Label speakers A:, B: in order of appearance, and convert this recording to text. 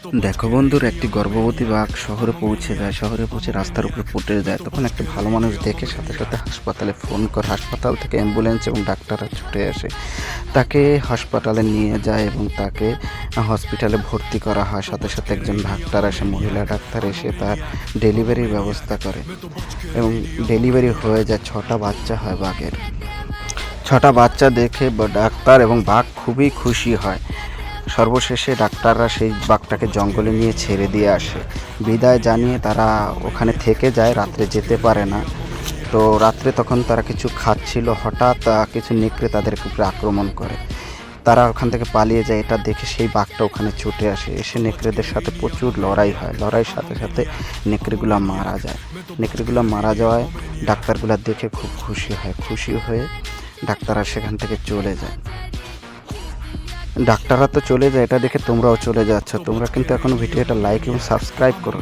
A: দেখো বন্ধুর, একটি গর্ভবতী বাঘ শহরে পৌঁছে যায়। শহরে পৌঁছে রাস্তার উপরে পড়ে যায়। তখন একটা ভালো মানুষ দেখে সাথে সাথে হাসপাতালে ফোন করে। হাসপাতাল থেকে অ্যাম্বুলেন্স এবং ডাক্তাররা ছুটে আসে। তাকে হাসপাতালে নিয়ে যায় এবং তাকে হসপিটালে ভর্তি করা হয়। সাথে সাথে একজন ডাক্তার আসে, মহিলা ডাক্তার এসে তার ডেলিভারির ব্যবস্থা করে এবং ডেলিভারি হয়ে যায়। 6টা বাচ্চা হয় বাঘের। 6টা বাচ্চা দেখে ডাক্তার এবং বাঘ খুবই খুশি হয়। সর্বশেষে ডাক্তাররা সেই বাঘটাকে জঙ্গলে নিয়ে ছেড়ে দিয়ে আসে। বিদায় জানিয়ে তারা ওখানে থেকে যায়, রাত্রে যেতে পারে না। তো রাত্রে তখন তারা কিছু খাচ্ছিল, হঠাৎ কিছু নেকড়ে তাদের উপরে আক্রমণ করে। তারা ওখান থেকে পালিয়ে যায়। এটা দেখে সেই বাঘটা ওখানে ছুটে আসে। এসে নেকড়েদের সাথে প্রচুর লড়াই হয়। লড়াইয়ের সাথে সাথে নেকড়েগুলো মারা যায়। নেকড়েগুলো মারা যাওয়ায় ডাক্তারগুলো দেখে খুব খুশি হয়। খুশি হয়ে ডাক্তাররা সেখান থেকে চলে যায়। ডাক্তাররা তো চলে যায়, এটা দেখে তোমরাও চলে যাচ্ছ। তোমরা কিন্তু এখনো ভিডিওটা লাইক এবং সাবস্ক্রাইব করো।